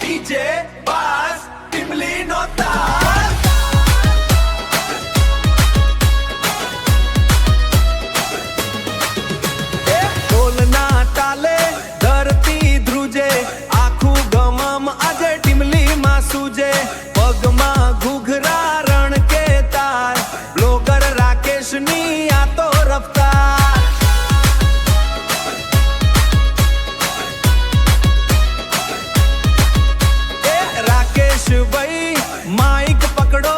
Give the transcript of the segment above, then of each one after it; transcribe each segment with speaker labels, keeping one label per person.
Speaker 1: DJ બાસ ટીમલી નો તાલ ઢોલના તાલે ધરતી ધ્રુજે આખું ગમમ આજે ટીમલી માં સૂજે પગમાં ઘૂઘરા રણ કે તાર બ્લોગર રાકેશની આ તો રફતાર ભાઈ માઇક પકડો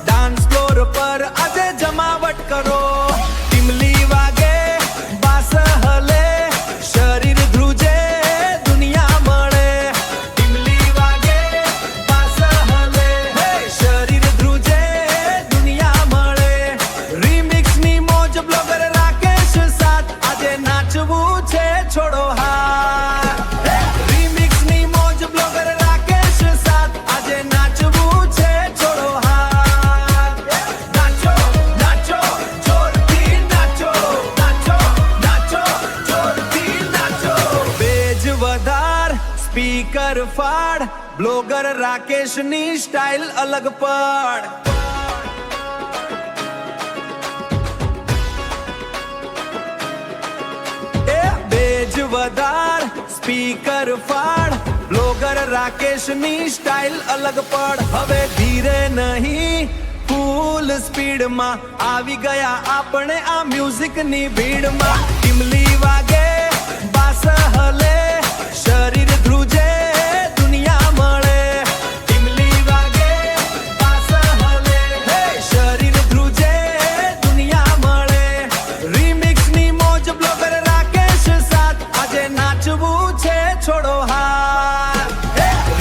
Speaker 1: ડાન્સ ફ્લોર પર આજે જમાવટ કરો ટીમલી વાગે બાસ હલે શરીર ધ્રુજે દુનિયા મળે ટીમલી વાગે બાસ હલે શરીર ધ્રુજે દુનિયા મળે રીમિક્સ ની મોજ બ્લોગર રાકેશ સાથ આજે નાચવું છે છોડો હાથ રીમિક્સ ની મોજ બ્લોગર રાકેશ સાથ આજે નાચવું છે છોડો હાથ નાચો નાચો જોરથી નાચો નાચો નાચો જોરથી નાચો બેજ વધાર સ્પીકર ફાડ બ્લોગર રાકેશની સ્ટાઇલ અલગ પડ બેજ વધાર સ્પીકર ફાડ બ્લોગર રાકેશની સ્ટાઇલ અલગ પડ હવે ધીરે નહીં ફૂલ સ્પીડમાં આવી ગયા આપણે આ મ્યુઝિકની ભીડમાં ટીમલી વાગે બાસ હલે શરીર ધ્રુજે દુનિયા મળે ટીમલી વાગે બાસ હલે શરીર ધ્રુજે દુનિયા મળે રીમિક્સની મોજ બ્લોગર રાકેશ સાથ આજે નાચવું છે છોડો હાથ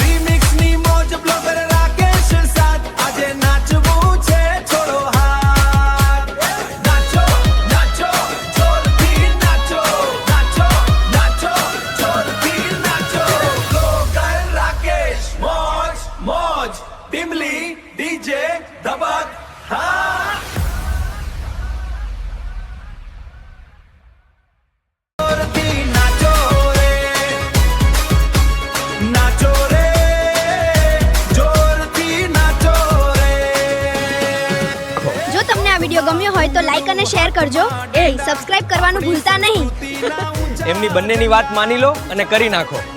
Speaker 1: રીમિક્સની મોજ બ્લોગર રાકેશ સાથ આજે નાચવું છે છોડો હાથ નાચો નાચો જોરથી નાચો નાચો નાચો જોરથી નાચો બ્લોગર રાકેશ મોજ મોજ ટીમલી ડીજે ધબક હા જોરથી નાચો રે નાચો રે જોરથી નાચો રે
Speaker 2: જો તમને આ વિડીયો ગમ્યો હોય તો લાઈક અને શેર કરજો સબસ્ક્રાઇબ કરવાનું ભૂલતા નહીં
Speaker 3: એમની બંનેની વાત માની લો અને કરી નાખો.